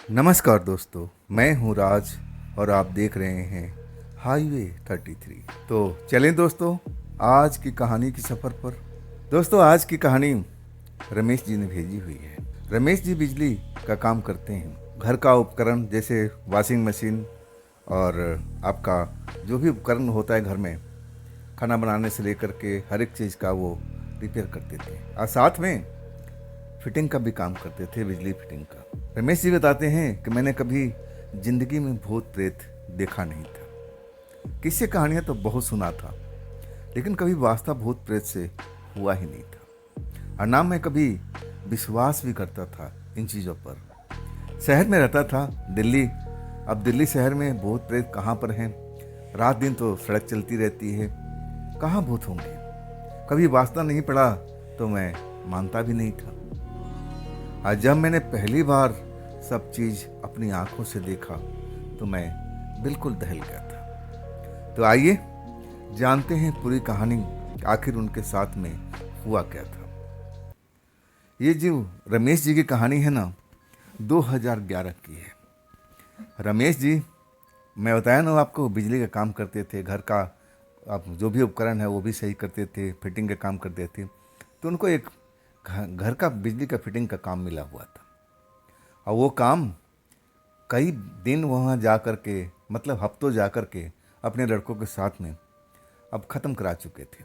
नमस्कार दोस्तों, मैं हूं राज और आप देख रहे हैं हाईवे 33। तो चलें दोस्तों आज की कहानी की सफ़र पर। दोस्तों आज की कहानी रमेश जी ने भेजी हुई है। रमेश जी बिजली का काम करते हैं। घर का उपकरण जैसे वॉशिंग मशीन और आपका जो भी उपकरण होता है घर में, खाना बनाने से लेकर के हर एक चीज़ का वो रिपेयर करते थे और साथ में फिटिंग का भी काम करते थे, बिजली फिटिंग का। रमेश जी बताते हैं कि मैंने कभी जिंदगी में भूत प्रेत देखा नहीं था। किस्से कहानियां तो बहुत सुना था, लेकिन कभी वास्तव भूत प्रेत से हुआ ही नहीं था। और ना मैं कभी विश्वास भी करता था इन चीज़ों पर। शहर में रहता था, दिल्ली। अब दिल्ली शहर में भूत प्रेत कहाँ पर हैं? रात दिन तो सड़क चलती रहती है, कहाँ भूत होंगे? कभी वास्ता नहीं पड़ा तो मैं मानता भी नहीं था। आज जब मैंने पहली बार सब चीज अपनी आंखों से देखा तो मैं बिल्कुल दहल गया था। तो आइए जानते हैं पूरी कहानी, आखिर उनके साथ में हुआ क्या था। ये जो रमेश जी की कहानी है ना, 2011 की है। रमेश जी, मैं बताया ना आपको, बिजली का काम करते थे। घर का आप जो भी उपकरण है वो भी सही करते थे, फिटिंग का काम करते थे। तो उनको एक घर का बिजली का फिटिंग का काम मिला हुआ था। और वो काम कई दिन वहाँ जा कर के, मतलब हफ्तों जा कर के अपने लड़कों के साथ में अब ख़त्म करा चुके थे।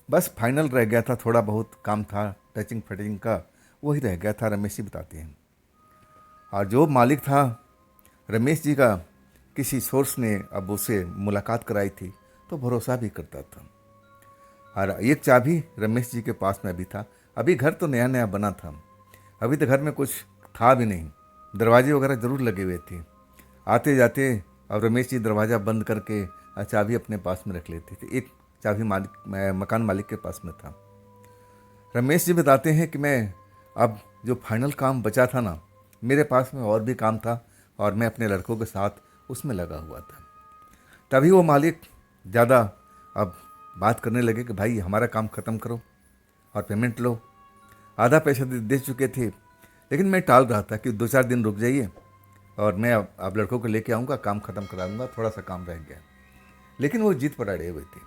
बस फाइनल रह गया था, थोड़ा बहुत काम था टचिंग फिटिंग का, वही रह गया था। रमेश जी बताते हैं। और जो मालिक था रमेश जी का, किसी सोर्स ने अब उसे मुलाकात कराई थी तो भरोसा भी करता था। और एक चाबी रमेश जी के पास में अभी था। अभी घर तो नया नया बना था, अभी तो घर में कुछ था भी नहीं। दरवाजे वगैरह ज़रूर लगे हुए थे। आते जाते अब रमेश जी दरवाज़ा बंद करके चाबी अपने पास में रख लेते थे। एक चाबी मकान मालिक के पास में था। रमेश जी बताते हैं कि मैं अब जो फाइनल काम बचा था ना, मेरे पास में और भी काम था और मैं अपने लड़कों के साथ उसमें लगा हुआ था। तभी वो मालिक ज़्यादा अब बात करने लगे कि भाई हमारा काम ख़त्म करो और पेमेंट लो। आधा पैसा दे चुके थे, लेकिन मैं टाल रहा था कि 2-4 दिन रुक जाइए और मैं अब लड़कों को लेके आऊँगा, काम ख़त्म करा दूँगा, थोड़ा सा काम रह गया। लेकिन वो जीत पर अड़े हुए थे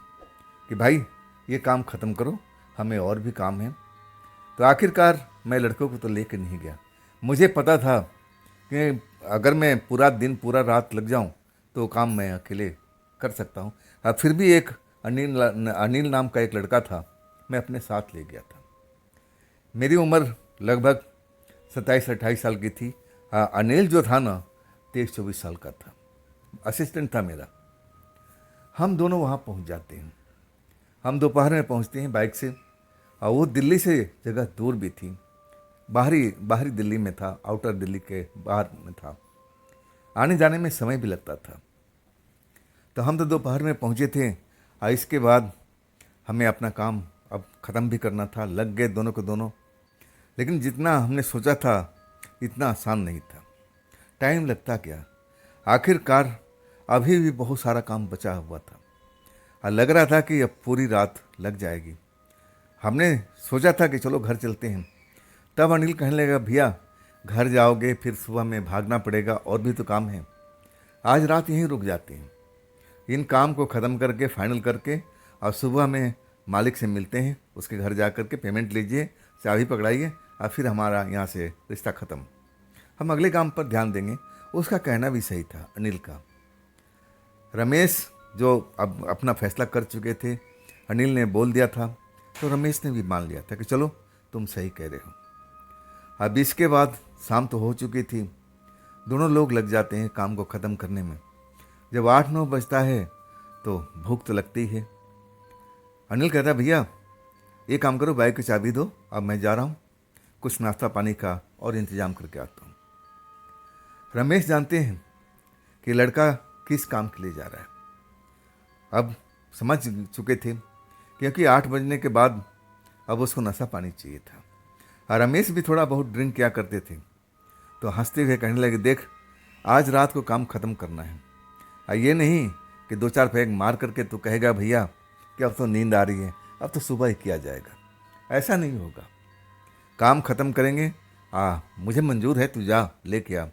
कि भाई ये काम ख़त्म करो, हमें और भी काम है। तो आखिरकार मैं लड़कों को तो लेकर नहीं गया। मुझे पता था कि अगर मैं पूरा दिन पूरा रात लग जाऊं तो काम मैं अकेले कर सकता हूं। अब फिर भी एक अनिल नाम का एक लड़का था, मैं अपने साथ ले गया था। मेरी उम्र लगभग 27-28 साल की थी। अनिल जो था ना, 23-24 साल का था, असिस्टेंट था मेरा। हम दोनों वहाँ पहुँच जाते हैं। हम दोपहर में पहुँचते हैं बाइक से। और वो दिल्ली से जगह दूर भी थी, बाहरी बाहरी दिल्ली में था, आउटर दिल्ली के बाहर में था। आने जाने में समय भी लगता था। तो हम तो दोपहर में पहुँचे थे और इसके बाद हमें अपना काम अब ख़त्म भी करना था। लग गए दोनों को दोनों, लेकिन जितना हमने सोचा था इतना आसान नहीं था। टाइम लगता गया। आखिरकार अभी भी बहुत सारा काम बचा हुआ था और लग रहा था कि अब पूरी रात लग जाएगी। हमने सोचा था कि चलो घर चलते हैं। तब अनिल कहने लगा, भैया घर जाओगे फिर सुबह में भागना पड़ेगा, और भी तो काम है, आज रात यहीं रुक जाते हैं। इन काम को ख़त्म करके फाइनल करके और सुबह में मालिक से मिलते हैं, उसके घर जा कर के पेमेंट लीजिए, चाबी पकड़ाइए और फिर हमारा यहाँ से रिश्ता ख़त्म, हम अगले काम पर ध्यान देंगे। उसका कहना भी सही था अनिल का। रमेश जो अब अपना फैसला कर चुके थे, अनिल ने बोल दिया था, तो रमेश ने भी मान लिया था कि चलो तुम सही कह रहे हो। अब इसके बाद शाम तो हो चुकी थी, दोनों लोग लग जाते हैं काम को ख़त्म करने में। जब 8-9 बजता है तो भूख तो लगती है। अनिल कहता, भैया ये काम करो, बाइक की चाबी दो, अब मैं जा रहा हूँ, कुछ नाश्ता पानी का और इंतज़ाम करके आता हूँ। रमेश जानते हैं कि लड़का किस काम के लिए जा रहा है। अब समझ चुके थे, क्योंकि 8 बजने के बाद अब उसको नशा पानी चाहिए था। और रमेश भी थोड़ा बहुत ड्रिंक किया करते थे। तो हंसते हुए कहने लगे, देख आज रात को काम ख़त्म करना है, और ये नहीं कि 2-4 पैग मार करके तू कहेगा भैया कि अब तो नींद आ रही है, अब तो सुबह ही किया जाएगा। ऐसा नहीं होगा, काम ख़त्म करेंगे। मुझे मंजूर है, तू जा लेके आ।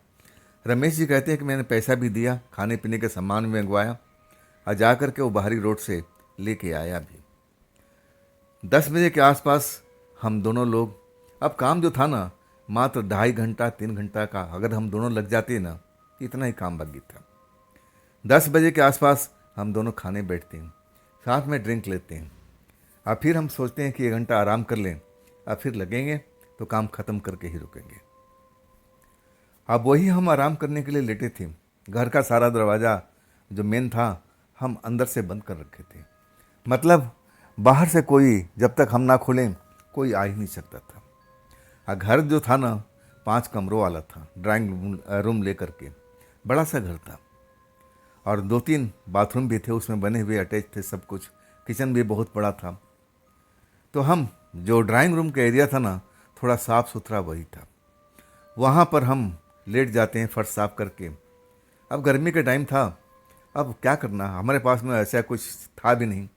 रमेश जी कहते हैं कि मैंने पैसा भी दिया, खाने पीने के सामान भी मंगवाया और जा कर के वो बाहरी रोड से लेके आया भी। 10 बजे के आसपास हम दोनों लोग, अब काम जो था ना मात्र 2.5 घंटा 3 घंटा का, अगर हम दोनों लग जाते ना इतना ही काम बाकी था। 10 बजे के आसपास हम दोनों खाने बैठते हैं, साथ में ड्रिंक लेते हैं और फिर हम सोचते हैं कि 1 घंटा आराम कर लें और फिर लगेंगे तो काम ख़त्म करके ही रुकेंगे। अब वही हम आराम करने के लिए लेटे थे। घर का सारा दरवाज़ा जो मेन था हम अंदर से बंद कर रखे थे, मतलब बाहर से कोई जब तक हम ना खोलें कोई आ ही नहीं सकता था। और घर जो था ना 5 कमरों वाला था, ड्राइंग रूम लेकर के बड़ा सा घर था और 2-3 बाथरूम भी थे उसमें बने हुए, अटैच थे सब कुछ। किचन भी बहुत बड़ा था। तो हम जो ड्राइंग रूम का एरिया था ना थोड़ा साफ़ सुथरा वही था, वहाँ पर हम लेट जाते हैं फर्श साफ करके। अब गर्मी का टाइम था, अब क्या करना, हमारे पास में ऐसा कुछ था भी नहीं।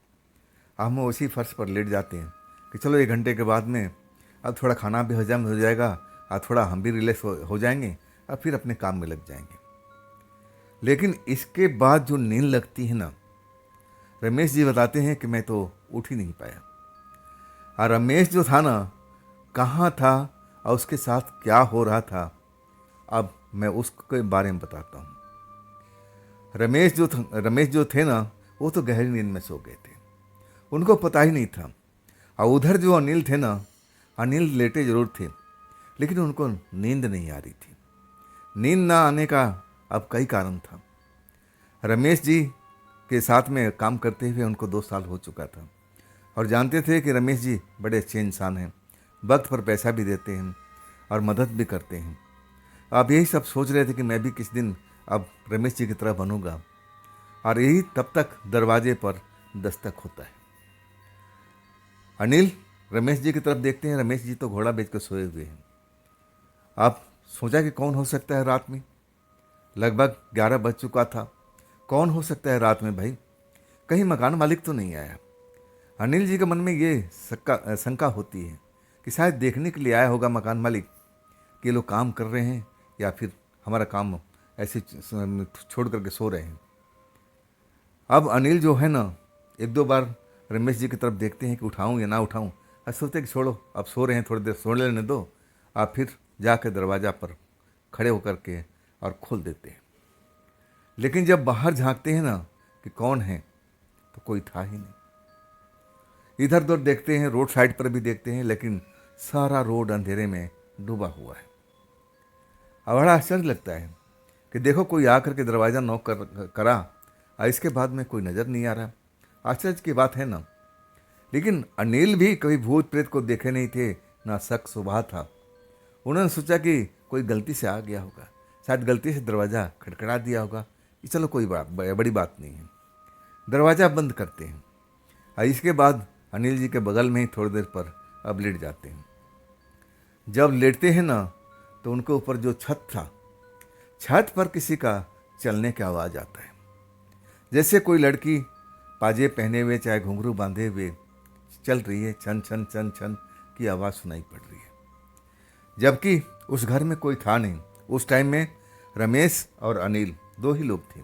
हम उसी फर्श पर लेट जाते हैं कि चलो 1 घंटे के बाद में अब थोड़ा खाना भी हजम हो जाएगा और थोड़ा हम भी रिलैक्स हो जाएंगे और फिर अपने काम में लग जाएंगे। लेकिन इसके बाद जो नींद लगती है ना, रमेश जी बताते हैं कि मैं तो उठ ही नहीं पाया। और रमेश जो था ना कहाँ था और उसके साथ क्या हो रहा था, अब मैं उसके बारे में बताता हूँ। रमेश जो थे ना वो तो गहरी नींद में सो गए थे, उनको पता ही नहीं था। और उधर जो अनिल थे ना, अनिल लेटे जरूर थे लेकिन उनको नींद नहीं आ रही थी। नींद ना आने का अब कई कारण था। रमेश जी के साथ में काम करते हुए उनको 2 साल हो चुका था और जानते थे कि रमेश जी बड़े अच्छे इंसान हैं, वक्त पर पैसा भी देते हैं और मदद भी करते हैं। आप यही सब सोच रहे थे कि मैं भी किस दिन अब रमेश जी की तरह बनूंगा। और यही तब तक दरवाजे पर दस्तक होता है। अनिल रमेश जी की तरफ देखते हैं, रमेश जी तो घोड़ा बेच कर सोए हुए हैं। आप सोचा कि कौन हो सकता है रात में, लगभग 11 बज चुका था। कौन हो सकता है रात में भाई, कहीं मकान मालिक तो नहीं आया। अनिल जी के मन में ये शंका होती है कि शायद देखने के लिए आया होगा मकान मालिक कि लोग काम कर रहे हैं या फिर हमारा काम ऐसे छोड़ करके सो रहे हैं। अब अनिल जो है ना 1-2 बार रमेश जी की तरफ देखते हैं कि उठाऊं या ना उठाऊं, और सोचते कि छोड़ो अब सो रहे हैं, थोड़ी देर सो लेने दो। आप फिर जाकर दरवाज़ा पर खड़े होकर के और खोल देते हैं। लेकिन जब बाहर झांकते हैं ना कि कौन है तो कोई था ही नहीं। इधर उधर देखते हैं, रोड साइड पर भी देखते हैं, लेकिन सारा रोड अंधेरे में डूबा हुआ है। अब बड़ा आश्चर्य लगता है कि देखो कोई आकर के दरवाज़ा नॉक करा और इसके बाद में कोई नज़र नहीं आ रहा। आश्चर्य की बात है ना। लेकिन अनिल भी कभी भूत प्रेत को देखे नहीं थे, ना शक सुबह था। उन्होंने सोचा कि कोई गलती से आ गया होगा, शायद गलती से दरवाज़ा खटखटा दिया होगा, कि चलो कोई बड़ी बात नहीं है। दरवाज़ा बंद करते हैं और इसके बाद अनिल जी के बगल में ही थोड़ी देर पर अब लेट जाते हैं। जब लेटते हैं ना तो उनके ऊपर जो छत था, छत पर किसी का चलने की आवाज़ आता है, जैसे कोई लड़की पाजे पहने हुए चाहे घुंघरू बांधे हुए चल रही है, छन छन छन छन की आवाज़ सुनाई पड़ रही है। जबकि उस घर में कोई था नहीं। उस टाइम में रमेश और अनिल 2 ही लोग थे,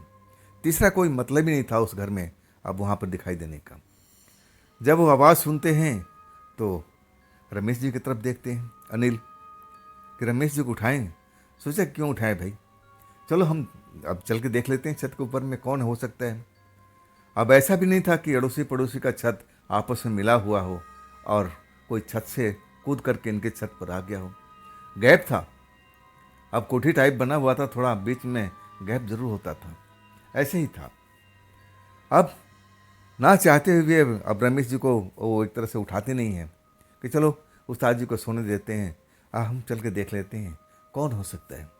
तीसरा कोई मतलब ही नहीं था उस घर में अब वहाँ पर दिखाई देने का। जब वो आवाज़ सुनते हैं तो रमेश जी की तरफ देखते हैं अनिल कि रमेश जी को उठाएं। सोचा क्यों उठाएं भाई, चलो हम अब चल के देख लेते हैं छत के ऊपर में कौन हो सकता है। अब ऐसा भी नहीं था कि अड़ोसी पड़ोसी का छत आपस में मिला हुआ हो और कोई छत से कूद करके इनके छत पर आ गया हो। गैप था, अब कोठी टाइप बना हुआ था, थोड़ा बीच में गैप जरूर होता था, ऐसे ही था। अब ना चाहते हुए अब रमेश जी को वो एक तरह से उठाते नहीं हैं कि चलो उस्ताद जी को सोने देते हैं, हम चल के देख लेते हैं कौन हो सकता है।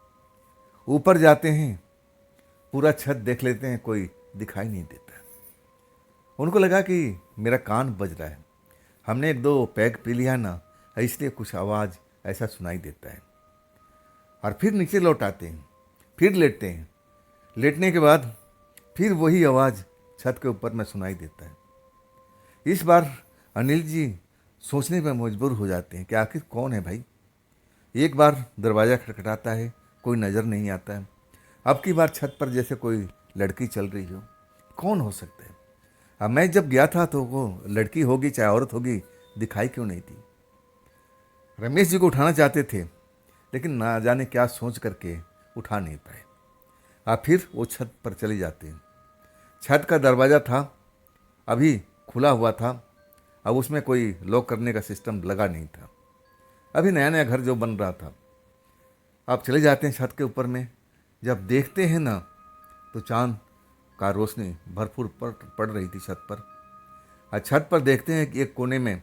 ऊपर जाते हैं, पूरा छत देख लेते हैं, कोई दिखाई नहीं देता। उनको लगा कि मेरा कान बज रहा है, हमने 1-2 पैग पी लिया ना, इसलिए कुछ आवाज़ ऐसा सुनाई देता है। और फिर नीचे लौट आते हैं, फिर लेटते हैं। लेटने के बाद फिर वही आवाज़ छत के ऊपर में सुनाई देता है। इस बार अनिल जी सोचने पर मजबूर हो जाते हैं कि आखिर कौन है भाई। एक बार दरवाज़ा खटखटाता है, कोई नज़र नहीं आता है। अब की बार छत पर जैसे कोई लड़की चल रही हो, कौन हो सकता है? अब मैं जब गया था तो वो लड़की होगी चाहे औरत होगी, दिखाई क्यों नहीं थी? रमेश जी को उठाना चाहते थे, लेकिन ना जाने क्या सोच करके उठा नहीं पाए। अब फिर वो छत पर चले जाते हैं। छत का दरवाज़ा था, अभी खुला हुआ था। अब उसमें कोई लॉक करने का सिस्टम लगा नहीं था, अभी नया नया घर जो बन रहा था। आप चले जाते हैं छत के ऊपर में, जब देखते हैं ना तो चांद का रोशनी भरपूर पड़ रही थी छत पर। और छत पर देखते हैं कि एक कोने में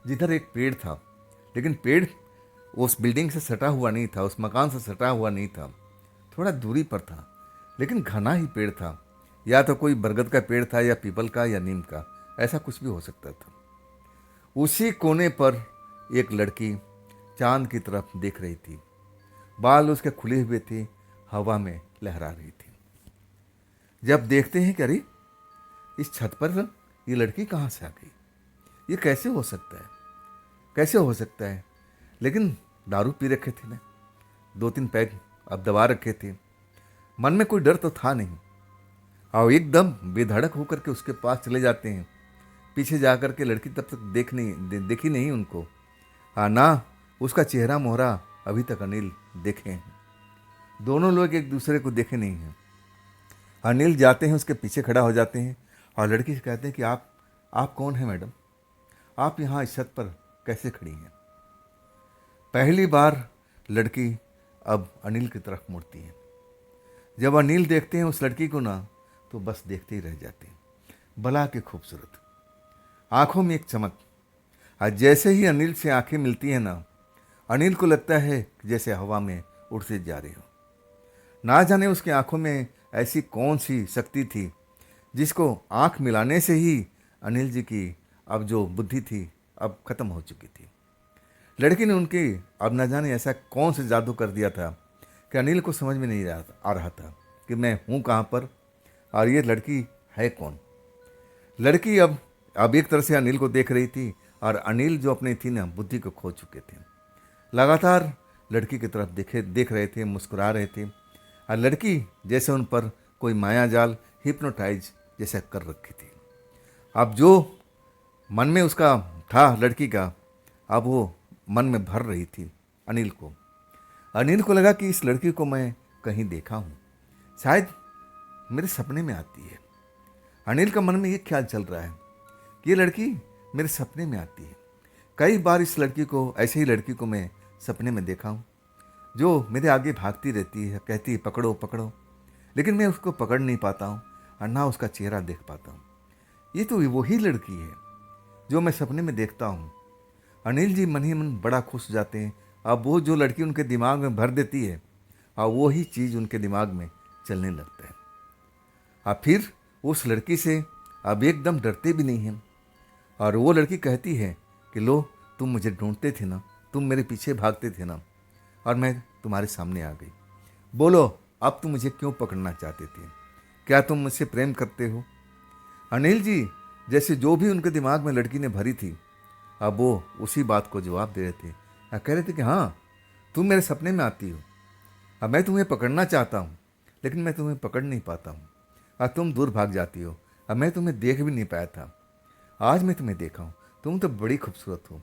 जिधर एक पेड़ था, लेकिन पेड़ उस बिल्डिंग से सटा हुआ नहीं था, उस मकान से सटा हुआ नहीं था, थोड़ा दूरी पर था, लेकिन घना ही पेड़ था। या तो कोई बरगद का पेड़ था या पीपल का या नीम का, ऐसा कुछ भी हो सकता था। उसी कोने पर एक लड़की चांद की तरफ देख रही थी। बाल उसके खुले हुए थे, हवा में लहरा रही थी। जब देखते हैं कि अरे इस छत पर ये लड़की कहाँ से आ गई, ये कैसे हो सकता है, कैसे हो सकता है? लेकिन दारू पी रखे थे ना, 2-3 पैग अब दबा रखे थे, मन में कोई डर तो था नहीं। और एकदम बेधड़क होकर के उसके पास चले जाते हैं। पीछे जाकर के लड़की तब तक देखी नहीं उनको। हाँ ना, उसका चेहरा मोहरा अभी तक अनिल देखे हैं। दोनों लोग एक दूसरे को देखे नहीं हैं। अनिल जाते हैं, उसके पीछे खड़ा हो जाते हैं और लड़की से कहते हैं कि आप कौन हैं मैडम? आप यहाँ इस छत पर कैसे खड़ी हैं? पहली बार लड़की अब अनिल की तरफ मुड़ती है। जब अनिल देखते हैं उस लड़की को ना, तो बस देखते ही रह जाते हैं। भला के खूबसूरत, आंखों में एक चमक। और जैसे ही अनिल से आंखें मिलती हैं ना, अनिल को लगता है कि जैसे हवा में उड़ते जा रहे हो। ना जाने उसकी आंखों में ऐसी कौन सी शक्ति थी जिसको आंख मिलाने से ही अनिल जी की अब जो बुद्धि थी अब खत्म हो चुकी थी। लड़की ने उनकी अब न जाने ऐसा कौन सा जादू कर दिया था कि अनिल को समझ में नहीं आ रहा था कि मैं हूँ कहाँ पर और ये लड़की है कौन। लड़की अब एक तरह से अनिल को देख रही थी और अनिल जो अपनी थी ना बुद्धि को खो चुके थे। लगातार लड़की की तरफ देख रहे थे, मुस्कुरा रहे थे। और लड़की जैसे उन पर कोई माया जाल हिप्नोटाइज जैसे कर रखी थी। अब जो मन में उसका था लड़की का, अब वो मन में भर रही थी अनिल को। अनिल को लगा कि इस लड़की को मैं कहीं देखा हूँ, शायद मेरे सपने में आती है। अनिल का मन में ये ख्याल चल रहा है कि ये लड़की मेरे सपने में आती है। कई बार इस लड़की को, ऐसे ही लड़की को मैं सपने में देखा हूँ, जो मेरे आगे भागती रहती है, कहती है पकड़ो पकड़ो, लेकिन मैं उसको पकड़ नहीं पाता हूँ और ना उसका चेहरा देख पाता हूँ। ये तो वही लड़की है जो मैं सपने में देखता हूँ। अनिल जी मन ही मन बड़ा खुश हो जाते हैं। अब वो जो लड़की उनके दिमाग में भर देती है और वो ही चीज़ उनके दिमाग में चलने लगता है। अब फिर उस लड़की से अब एकदम डरते भी नहीं हैं। और वो लड़की कहती है कि लो, तुम मुझे ढूंढते थे ना, तुम मेरे पीछे भागते थे ना, और मैं तुम्हारे सामने आ गई। बोलो, अब तुम मुझे क्यों पकड़ना चाहते थे? क्या तुम मुझसे प्रेम करते हो? अनिल जी जैसे जो भी उनके दिमाग में लड़की ने भरी थी, अब वो उसी बात को जवाब दे रहे थे। कह रहे थे कि हाँ, तुम मेरे सपने में आती हो, अब मैं तुम्हें पकड़ना चाहता हूँ, लेकिन मैं तुम्हें पकड़ नहीं पाता हूँ। अब तुम दूर भाग जाती हो, अब मैं तुम्हें देख भी नहीं पाया था, आज मैं तुम्हें देखा हूँ, तुम तो बड़ी खूबसूरत हो,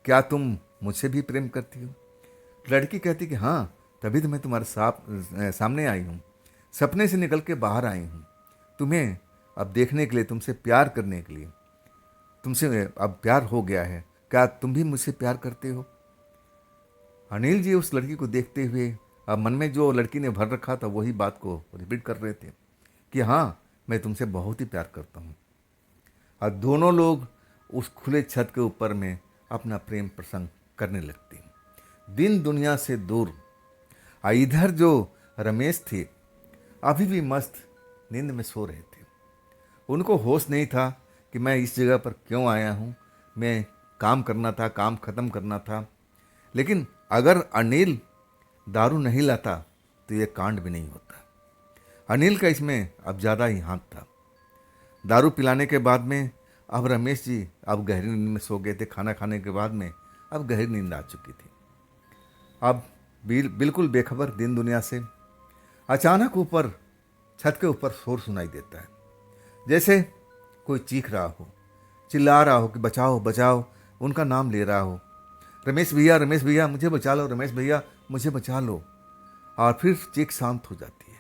क्या तुम मुझसे भी प्रेम करती हो? लड़की कहती कि हाँ, तभी तो मैं तुम्हारे सामने आई हूँ, सपने से निकल के बाहर आई हूँ, तुम्हें अब देखने के लिए, तुमसे प्यार करने के लिए। तुमसे अब प्यार हो गया है, क्या तुम भी मुझसे प्यार करते हो? अनिल जी उस लड़की को देखते हुए अब मन में जो लड़की ने भर रखा था वही बात को रिपीट कर रहे थे कि हाँ, मैं तुमसे बहुत ही प्यार करता हूँ। और दोनों लोग उस खुले छत के ऊपर में अपना प्रेम प्रसंग करने लगते हैं, दिन दुनिया से दूर। और इधर जो रमेश थे अभी भी मस्त नींद में सो रहे थे। उनको होश नहीं था कि मैं इस जगह पर क्यों आया हूँ, मैं काम करना था, काम ख़त्म करना था। लेकिन अगर अनिल दारू नहीं लाता तो ये कांड भी नहीं होता। अनिल का इसमें अब ज़्यादा ही हाथ था। दारू पिलाने के बाद में अब रमेश जी अब गहरी नींद में सो गए थे। खाना खाने के बाद में अब गहरी नींद आ चुकी थी। अब बिल्कुल बेखबर दिन दुनिया से। अचानक ऊपर छत के ऊपर शोर सुनाई देता है, जैसे कोई चीख रहा हो, चिल्ला रहा हो कि बचाओ बचाओ, उनका नाम ले रहा हो, रमेश भैया मुझे बचा लो, रमेश भैया मुझे बचा लो। और फिर चीख शांत हो जाती है।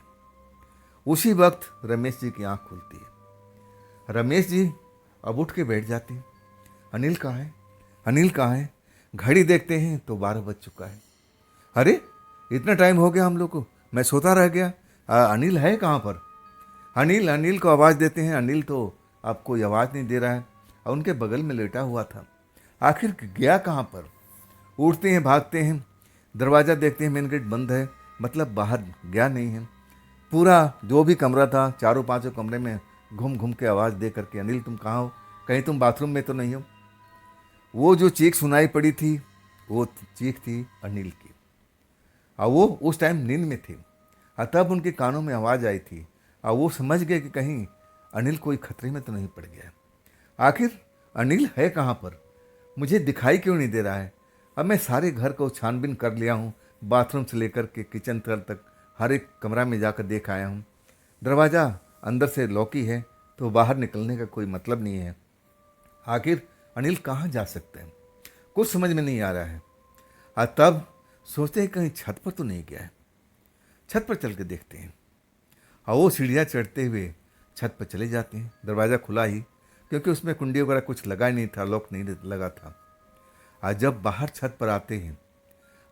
उसी वक्त रमेश जी की आंख खुलती है। रमेश जी अब उठ के बैठ जाते हैं। अनिल कहाँ है, अनिल कहाँ है? घड़ी देखते हैं तो 12 बज चुका है। अरे इतना टाइम हो गया हम लोग को, मैं सोता रह गया। अनिल है कहाँ पर? अनिल अनिल को आवाज़ देते हैं। अनिल तो अब कोई आवाज़ नहीं दे रहा है और उनके बगल में लेटा हुआ था। आखिर गया कहाँ पर? उठते हैं, भागते हैं, दरवाज़ा देखते हैं, मेन गेट बंद है, मतलब बाहर गया नहीं है। पूरा जो भी कमरा था, चारों पांचों कमरे में घूम घूम के आवाज़ दे करके, अनिल तुम कहाँ हो? कहीं तुम बाथरूम में तो नहीं हो? वो जो चीख सुनाई पड़ी थी, वो चीख थी अनिल की। और वो उस टाइम नींद में थे और तब उनके कानों में आवाज़ आई थी और वो समझ गए कि कहीं अनिल कोई खतरे में तो नहीं पड़ गया। आखिर अनिल है कहाँ पर? मुझे दिखाई क्यों नहीं दे रहा है? अब मैं सारे घर को छानबीन कर लिया हूँ, बाथरूम से लेकर के किचन तक हर एक कमरा में जाकर देख आया हूँ। दरवाज़ा अंदर से लॉक ही है, तो बाहर निकलने का कोई मतलब नहीं है। आखिर अनिल कहाँ जा सकते हैं? कुछ समझ में नहीं आ रहा है। और तब सोचते हैं कहीं छत पर तो नहीं गया है। छत पर चल के देखते हैं और वो सीढ़ियाँ चढ़ते हुए छत पर चले जाते हैं। दरवाज़ा खुला ही, क्योंकि उसमें कुंडी वगैरह कुछ लगा ही नहीं था, लॉक नहीं लगा था। आज जब बाहर छत पर आते हैं,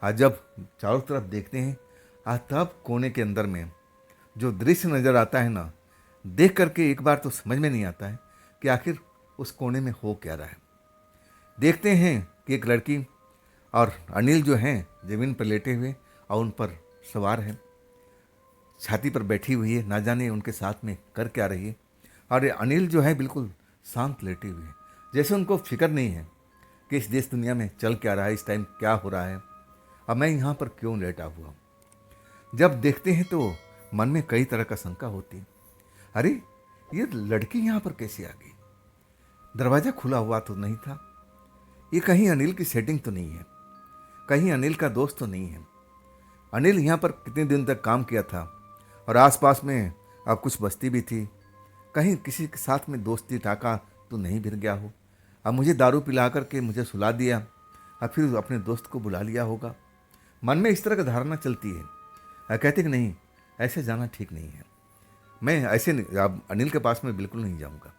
आज जब चारों तरफ देखते हैं, आज तब कोने के अंदर में जो दृश्य नज़र आता है ना, देख करके एक बार तो समझ में नहीं आता है कि आखिर उस कोने में हो क्या रहा है। देखते हैं कि एक लड़की और अनिल जो हैं ज़मीन पर लेटे हुए और उन पर सवार है, छाती पर बैठी हुई है, ना जाने उनके साथ में कर क्या रही है। और ये अनिल जो है बिल्कुल शांत लेटे हुए हैं, जैसे उनको फिक्र नहीं है कि इस देश दुनिया में चल क्या रहा है, इस टाइम क्या हो रहा है, अब मैं यहाँ पर क्यों लेटा हुआ। जब देखते हैं तो मन में कई तरह का शंका होती है। अरे ये लड़की यहाँ पर कैसे आ गई? दरवाज़ा खुला हुआ तो नहीं था। ये कहीं अनिल की सेटिंग तो नहीं है, कहीं अनिल का दोस्त तो नहीं है। अनिल यहाँ पर कितने दिन तक काम किया था और आसपास में अब कुछ बस्ती भी थी, कहीं किसी के साथ में दोस्ती टाका तो नहीं भिड़ गया हो। अब मुझे दारू पिला करके मुझे सुला दिया और फिर अपने दोस्त को बुला लिया होगा। मन में इस तरह की धारणा चलती है। कहते कि नहीं, ऐसे जाना ठीक नहीं है, मैं ऐसे नहीं, अब अनिल के पास में बिल्कुल नहीं जाऊंगा।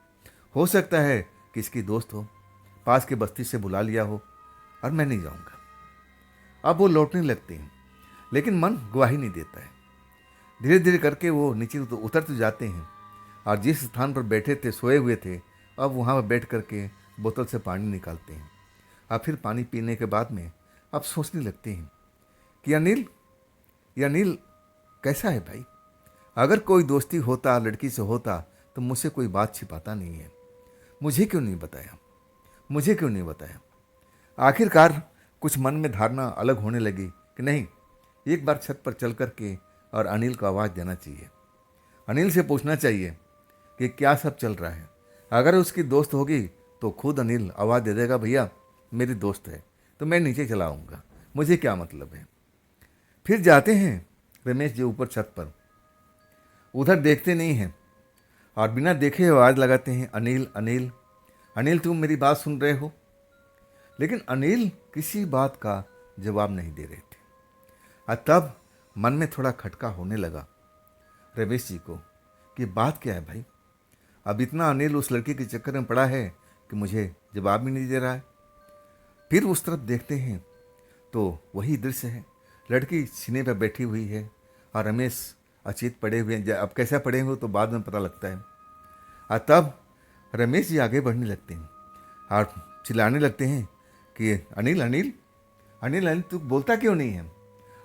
हो सकता है कि इसकी दोस्त हो, पास के बस्ती से बुला लिया हो, और मैं नहीं जाऊंगा। अब वो लौटने लगते हैं, लेकिन मन गवाही नहीं देता है। धीरे धीरे करके वो नीचे उतर तो जाते हैं और जिस स्थान पर बैठे थे, सोए हुए थे, अब वहाँ पर बैठ करके बोतल से पानी निकालते हैं। और फिर पानी पीने के बाद में अब सोचने लगते हैं कि ये अनिल कैसा है भाई? अगर कोई दोस्ती होता, लड़की से होता, तो मुझसे कोई बात छिपाता नहीं है। मुझे क्यों नहीं बताया, मुझे क्यों नहीं बताया? आखिरकार कुछ मन में धारणा अलग होने लगी कि नहीं, एक बार छत पर चल कर के और अनिल को आवाज़ देना चाहिए। अनिल से पूछना चाहिए कि क्या सब चल रहा है। अगर उसकी दोस्त होगी तो खुद अनिल आवाज़ दे देगा, भैया मेरी दोस्त है, तो मैं नीचे चला आऊँगा, मुझे क्या मतलब है। फिर जाते हैं रमेश जी ऊपर छत पर, उधर देखते नहीं हैं और बिना देखे आवाज़ लगाते हैं, अनिल अनिल अनिल तुम मेरी बात सुन रहे हो? लेकिन अनिल किसी बात का जवाब नहीं दे रहे थे। और तब मन में थोड़ा खटका होने लगा रमेश जी को कि बात क्या है भाई, अब इतना अनिल उस लड़की के चक्कर में पड़ा है कि मुझे जवाब भी नहीं दे रहा है। फिर उस तरफ देखते हैं तो वही दृश्य है, लड़की सीने पर बैठी हुई है और रमेश अचेत पड़े हुए हैं। अब कैसा पड़े हुए तो बाद में पता लगता है। और तब रमेश जी आगे बढ़ने लगते हैं और चिल्लाने लगते हैं कि अनिल अनिल अनिल अनिल तू बोलता क्यों नहीं है?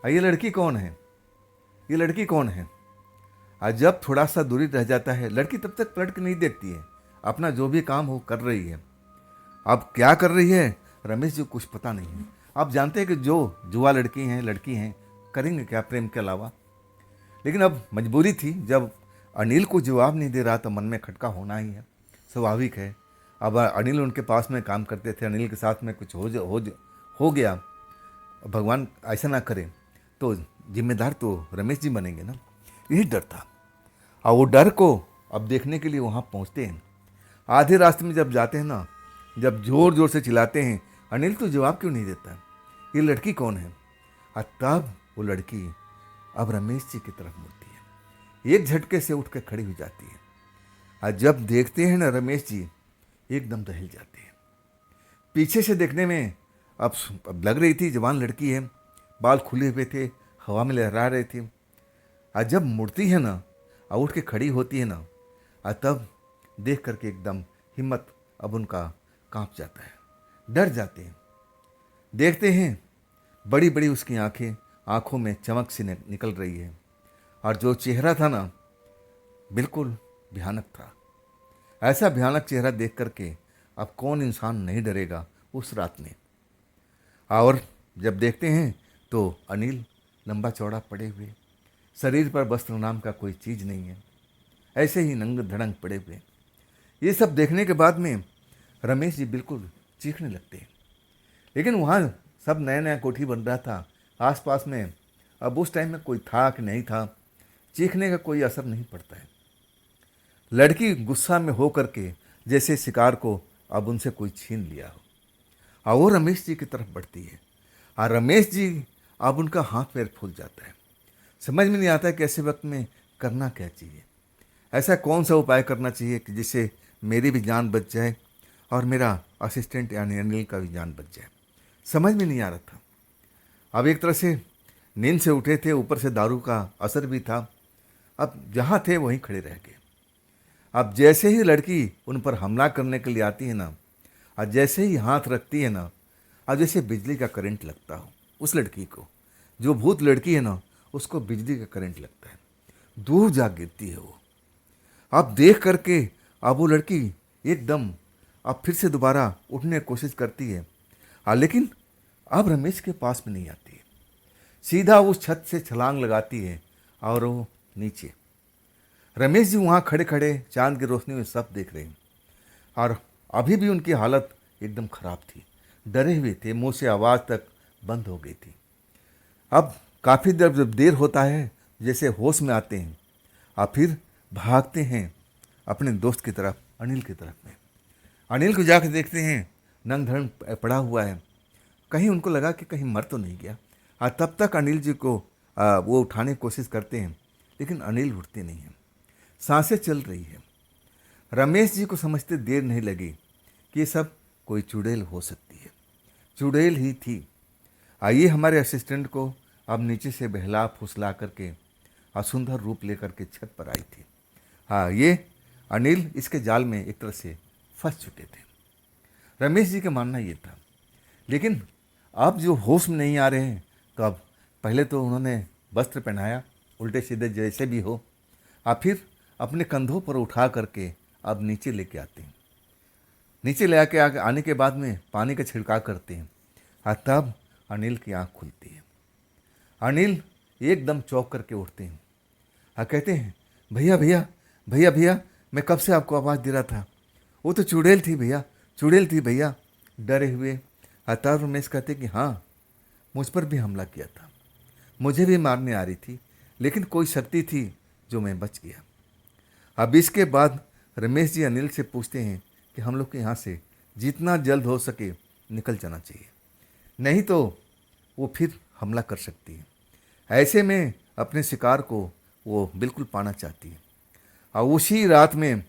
और ये लड़की कौन है, ये लड़की कौन है? और जब थोड़ा सा दूरी रह जाता है, लड़की तब तक पलट के नहीं देखती है, अपना जो भी काम हो कर रही है। अब क्या कर रही है रमेश जी को कुछ पता नहीं है। आप जानते हैं कि जो जुआ लड़की हैं करेंगे क्या प्रेम के अलावा। लेकिन अब मजबूरी थी, जब अनिल को जवाब नहीं दे रहा तो मन में खटका होना ही है, स्वाभाविक है। अब अनिल उनके पास में काम करते थे, अनिल के साथ में कुछ हो गया, भगवान ऐसा ना करे, तो जिम्मेदार तो रमेश जी बनेंगे ना। यही डर था। और वो डर को अब देखने के लिए वहाँ पहुँचते हैं। आधे रास्ते में जब जाते हैं ना, जब जोर जोर से चिल्लाते हैं, अनिल तो जवाब क्यों नहीं देता, ये लड़की कौन है। और तब वो लड़की अब रमेश जी की तरफ मुड़ती है, एक झटके से उठ कर खड़ी हो जाती है। और जब देखते हैं ना रमेश जी एकदम दहल जाते हैं। पीछे से देखने में अब लग रही थी जवान लड़की है, बाल खुले हुए थे, हवा में लहरा रहे थे। और जब मुड़ती है ना और उठ के खड़ी होती है ना, और तब देख करके एकदम हिम्मत अब उनका कांप जाता है, डर जाते हैं। देखते हैं बड़ी बड़ी उसकी आंखें, आंखों में चमक सी निकल रही है। और जो चेहरा था ना बिल्कुल भयानक था। ऐसा भयानक चेहरा देख करके अब कौन इंसान नहीं डरेगा उस रात में। और जब देखते हैं तो अनिल लंबा चौड़ा पड़े हुए, शरीर पर वस्त्र नाम का कोई चीज़ नहीं है, ऐसे ही नंग धड़ंग पड़े हुए। ये सब देखने के बाद में रमेश जी बिल्कुल चीखने लगते हैं। लेकिन वहाँ सब नया नया कोठी बन रहा था आसपास में, अब उस टाइम में कोई था कि नहीं था, चीखने का कोई असर नहीं पड़ता है। लड़की गुस्सा में हो करके जैसे शिकार को अब उनसे कोई छीन लिया हो, और वो रमेश जी की तरफ बढ़ती है। और रमेश जी अब उनका हाथ पैर फूल जाता है। समझ में नहीं आता है कि ऐसे वक्त में करना क्या चाहिए, ऐसा कौन सा उपाय करना चाहिए कि जिससे मेरी भी जान बच जाए और मेरा असिस्टेंट यानी अनिल का भी जान बच जाए। समझ में नहीं आ रहा था। अब एक तरह से नींद से उठे थे, ऊपर से दारू का असर भी था, अब जहाँ थे वहीं खड़े रह गए। अब जैसे ही लड़की उन पर हमला करने के लिए आती है ना, और जैसे ही हाथ रखती है ना, अब जैसे बिजली का करंट लगता हो उस लड़की को, जो भूत लड़की है ना उसको बिजली का करंट लगता है, दूर जा गिरती है वो। अब देख करके अब वो लड़की एकदम अब फिर से दोबारा उठने की कोशिश करती है, लेकिन अब रमेश के पास में नहीं आती है, सीधा उस छत से छलांग लगाती है और वो नीचे। रमेश जी वहाँ खड़े खड़े चांद की रोशनी में सब देख रहे हैं, और अभी भी उनकी हालत एकदम खराब थी, डरे हुए थे, मुंह से आवाज़ तक बंद हो गई थी। अब काफ़ी देर जब देर होता है जैसे होश में आते हैं, और फिर भागते हैं अपने दोस्त की तरफ, अनिल की तरफ में। अनिल को जाकर देखते हैं नंग धड़ंग पड़ा हुआ है, कहीं उनको लगा कि कहीं मर तो नहीं गया। तब तक अनिल जी को वो उठाने की कोशिश करते हैं, लेकिन अनिल उठते नहीं हैं, सांसें चल रही है। रमेश जी को समझते देर नहीं लगी कि ये सब कोई चुड़ैल हो सकती है, चुड़ैल ही थी। आइए हमारे असिस्टेंट को अब नीचे से बहला फुसला करके असुंदर रूप लेकर के छत पर आई थी। हाँ, ये अनिल इसके जाल में एक तरह से फंस चुके थे, रमेश जी का मानना ये था। लेकिन अब जो होश में नहीं आ रहे हैं, तो अब पहले तो उन्होंने वस्त्र पहनाया उल्टे सीधे जैसे भी हो, और फिर अपने कंधों पर उठा करके अब नीचे लेके आते हैं। नीचे ले आके आने के बाद में पानी का छिड़काव करते हैं, और तब अनिल की आँख खुलती है। अनिल एकदम चौंक करके उठते हैं और कहते हैं, भैया भैया भैया भैया, मैं कब से आपको आवाज़ दे रहा था, वो तो चुड़ैल थी भैया, चुड़ैल थी भैया। डरे हुए तब रमेश कहते कि हाँ, मुझ पर भी हमला किया था, मुझे भी मारने आ रही थी, लेकिन कोई शक्ति थी जो मैं बच गया। अब इसके बाद रमेश जी अनिल से पूछते हैं कि हम लोग के यहाँ से जितना जल्द हो सके निकल जाना चाहिए, नहीं तो वो फिर हमला कर सकती है। ऐसे में अपने शिकार को वो बिल्कुल पाना चाहती है। और उसी रात में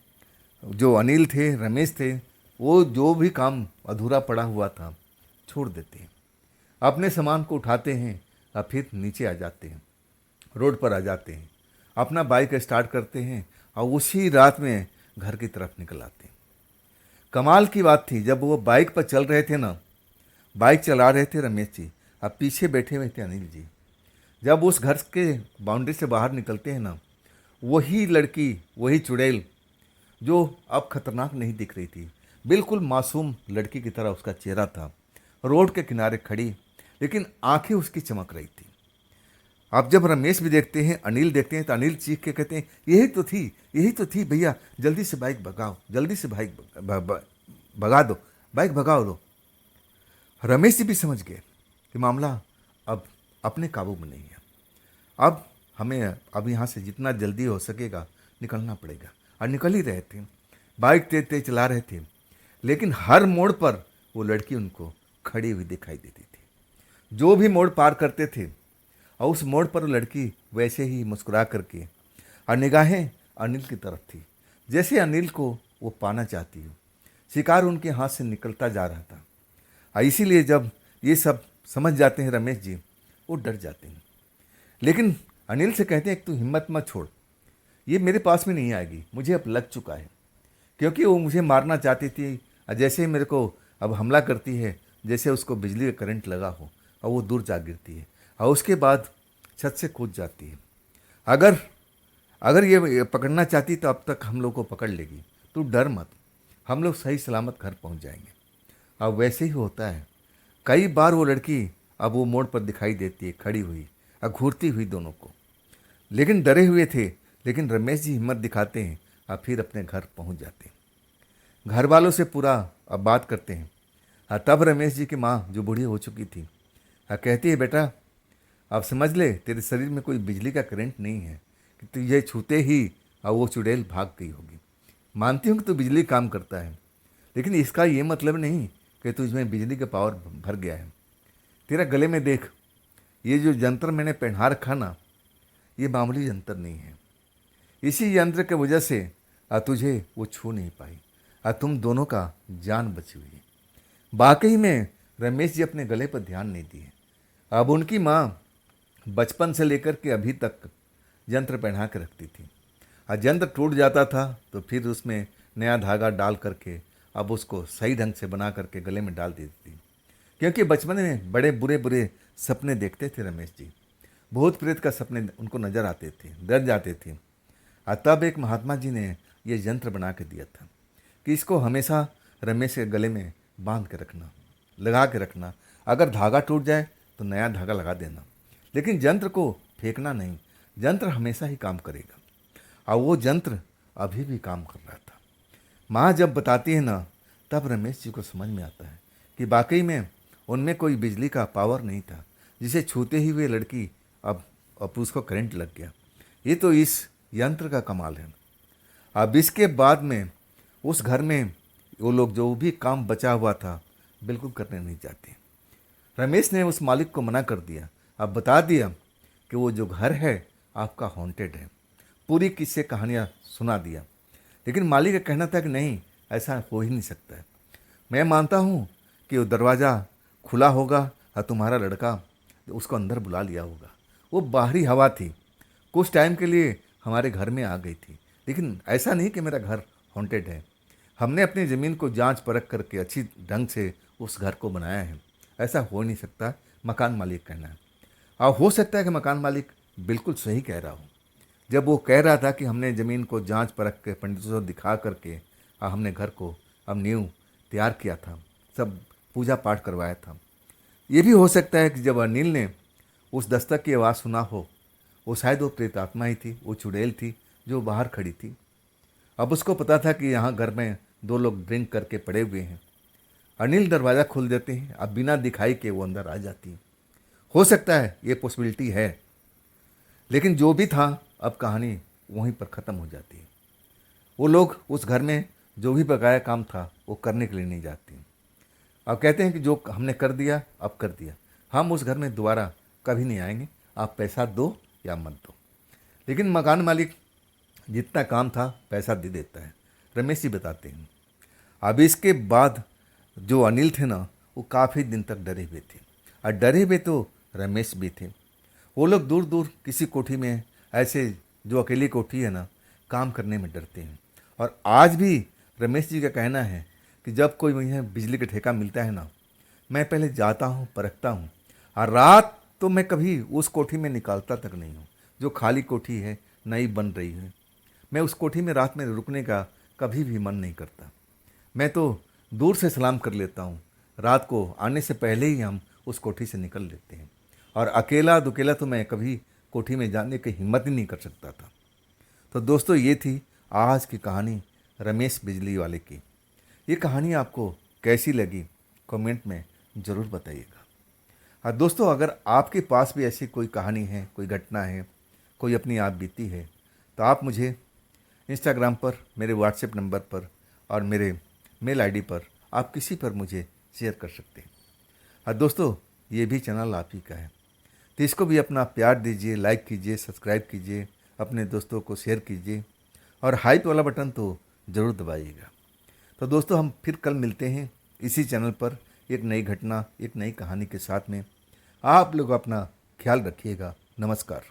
जो अनिल थे, रमेश थे, वो जो भी काम अधूरा पड़ा हुआ था छोड़ देते हैं, अपने सामान को उठाते हैं और फिर नीचे आ जाते हैं, रोड पर आ जाते हैं, अपना बाइक स्टार्ट करते हैं और उसी रात में घर की तरफ निकल आते हैं। कमाल की बात थी, जब वो बाइक पर चल रहे थे ना, बाइक चला रहे थे रमेश जी, अब पीछे बैठे हुए थे अनिल जी। जब उस घर के बाउंड्री से बाहर निकलते हैं ना, वही लड़की, वही चुड़ैल जो अब खतरनाक नहीं दिख रही थी, बिल्कुल मासूम लड़की की तरह उसका चेहरा था, रोड के किनारे खड़ी, लेकिन आंखें उसकी चमक रही थी। अब जब रमेश भी देखते हैं, अनिल देखते हैं, तो अनिल चीख के कहते हैं, यही तो थी भैया, जल्दी से बाइक भगाओ, जल्दी से बाइक भगा दो, बाइक भगाओ लो। रमेश जी भी समझ गए कि मामला अब अपने काबू में नहीं है। अब हमें अब यहाँ से जितना जल्दी हो सकेगा निकलना पड़ेगा। और निकल ही रहे थे, बाइक तेज तेज चला रहे थे, लेकिन हर मोड़ पर वो लड़की उनको खड़ी हुई दिखाई देती थी। जो भी मोड़ पार करते थे और उस मोड़ पर वो लड़की वैसे ही मुस्कुरा करके, और निगाहें अनिल की तरफ थी, जैसे अनिल को वो पाना चाहती हो। शिकार उनके हाथ से निकलता जा रहा था। और इसीलिए जब ये सब समझ जाते हैं रमेश जी, वो डर जाते हैं, लेकिन अनिल से कहते हैं कि तू हिम्मत मत छोड़, ये मेरे पास में नहीं आएगी, मुझे अब लग चुका है। क्योंकि वो मुझे मारना चाहती थी, और जैसे ही मेरे को अब हमला करती है, जैसे उसको बिजली का करंट लगा हो, और वो दूर जा गिरती है, और उसके बाद छत से कूद जाती है। अगर अगर ये पकड़ना चाहती तो अब तक हम लोग को पकड़ लेगी, तू डर मत, हम लोग सही सलामत घर पहुंच जाएंगे। अब वैसे ही होता है। कई बार वो लड़की अब वो मोड़ पर दिखाई देती है, खड़ी हुई और घूरती हुई दोनों को, लेकिन डरे हुए थे। लेकिन रमेश जी हिम्मत दिखाते हैं और फिर अपने घर पहुंच जाते हैं। घर वालों से पूरा अब बात करते हैं। तब रमेश जी की माँ, जो बूढ़ी हो चुकी थी, कहती है, बेटा अब समझ ले, तेरे शरीर में कोई बिजली का करंट नहीं है कि तुझे छूते ही और वो चुड़ैल भाग गई होगी। मानती हूँ कि तू बिजली काम करता है, लेकिन इसका ये मतलब नहीं कि तुझमें बिजली का पावर भर गया है। तेरा गले में देख, ये जो यंत्र मैंने पहना रखा ना, ये मामूली यंत्र नहीं है। इसी यंत्र की वजह से तुझे वो छू नहीं पाई, तुम दोनों का जान बची हुई है। वाकई में रमेश जी अपने गले पर ध्यान नहीं दिए। अब उनकी माँ बचपन से लेकर के अभी तक यंत्र पहना के रखती थी, और यंत्र टूट जाता था तो फिर उसमें नया धागा डाल करके अब उसको सही ढंग से बना करके गले में डाल देती थी। क्योंकि बचपन में बड़े बुरे बुरे सपने देखते थे रमेश जी, भूत प्रेत का सपने उनको नजर आते थे, डर जाते थे। और तब एक महात्मा जी ने ये यंत्र बना के दिया था कि इसको हमेशा रमेश के गले में बांध के रखना, लगा के रखना। अगर धागा टूट जाए तो नया धागा लगा देना, लेकिन यंत्र को फेंकना नहीं, यंत्र हमेशा ही काम करेगा। और वो यंत्र अभी भी काम कर रहा था। माँ जब बताती है ना, तब रमेश जी को समझ में आता है कि वाकई में उनमें कोई बिजली का पावर नहीं था, जिसे छूते ही वे लड़की अब उसको करंट लग गया। ये तो इस यंत्र का कमाल है। अब इसके बाद में उस घर में वो लोग जो भी काम बचा हुआ था बिल्कुल करने नहीं चाहते। रमेश ने उस मालिक को मना कर दिया, अब बता दिया कि वो जो घर है आपका हॉन्टेड है, पूरी किस्से कहानियाँ सुना दिया। लेकिन मालिक का कहना था कि नहीं, ऐसा हो ही नहीं सकता है। मैं मानता हूँ कि वो दरवाज़ा खुला होगा और तुम्हारा लड़का उसको अंदर बुला लिया होगा। वो बाहरी हवा थी, कुछ टाइम के लिए हमारे घर में आ गई थी, लेकिन ऐसा नहीं कि मेरा घर हॉन्टेड है। हमने अपनी ज़मीन को जांच परख करके अच्छी ढंग से उस घर को बनाया है, ऐसा हो नहीं सकता, मकान मालिक कहना है। और हो सकता है कि मकान मालिक बिल्कुल सही कह रहा हो। जब वो कह रहा था कि हमने ज़मीन को जांच परख के पंडितों से दिखा करके हमने घर को अब न्यू तैयार किया था, सब पूजा पाठ करवाया था। ये भी हो सकता है कि जब अनिल ने उस दस्तक की आवाज़ सुना हो, वो शायद वो प्रेतात्मा ही थी, वो चुड़ैल थी जो बाहर खड़ी थी। अब उसको पता था कि यहाँ घर में दो लोग ड्रिंक करके पड़े हुए हैं। अनिल दरवाज़ा खोल देते हैं, अब बिना दिखाई के वो अंदर आ जाती है। हो सकता है ये पॉसिबिलिटी है, लेकिन जो भी था अब कहानी वहीं पर ख़त्म हो जाती है। वो लोग उस घर में जो भी बकाया काम था वो करने के लिए नहीं जाती। अब कहते हैं कि जो हमने कर दिया अब कर दिया, हम उस घर में दोबारा कभी नहीं आएंगे, आप पैसा दो या मत दो। लेकिन मकान मालिक जितना काम था पैसा दे देता है, रमेश जी बताते हैं। अब इसके बाद जो अनिल थे ना, वो काफ़ी दिन तक डरे हुए थे, और डरे हुए तो रमेश भी थे। वो लोग दूर दूर किसी कोठी में, ऐसे जो अकेली कोठी है ना, काम करने में डरते हैं। और आज भी रमेश जी का कहना है कि जब कोई मुझे बिजली का ठेका मिलता है ना, मैं पहले जाता हूँ, परखता हूँ, और रात तो मैं कभी उस कोठी में निकालता तक नहीं हूँ। जो खाली कोठी है, नई बन रही है, मैं उस कोठी में रात में रुकने का कभी भी मन नहीं करता। मैं तो दूर से सलाम कर लेता हूँ, रात को आने से पहले ही हम उस कोठी से निकल लेते हैं। और अकेला दुकेला तो मैं कभी कोठी में जाने की हिम्मत ही नहीं कर सकता था। तो दोस्तों, ये थी आज की कहानी रमेश बिजली वाले की। ये कहानी आपको कैसी लगी कमेंट में ज़रूर बताइएगा। हाँ दोस्तों, अगर आपके पास भी ऐसी कोई कहानी है, कोई घटना है, कोई अपनी आप बीती है तो आप मुझे इंस्टाग्राम पर, मेरे व्हाट्सएप नंबर पर और मेरे मेल आईडी पर आप किसी पर मुझे शेयर कर सकते हैं। और दोस्तों, ये भी चैनल आप ही का है तो इसको भी अपना प्यार दीजिए, लाइक कीजिए, सब्सक्राइब कीजिए, अपने दोस्तों को शेयर कीजिए और हाइप वाला बटन तो ज़रूर दबाइएगा। तो दोस्तों, हम फिर कल मिलते हैं इसी चैनल पर एक नई घटना, एक नई कहानी के साथ में। आप लोग अपना ख्याल रखिएगा। नमस्कार।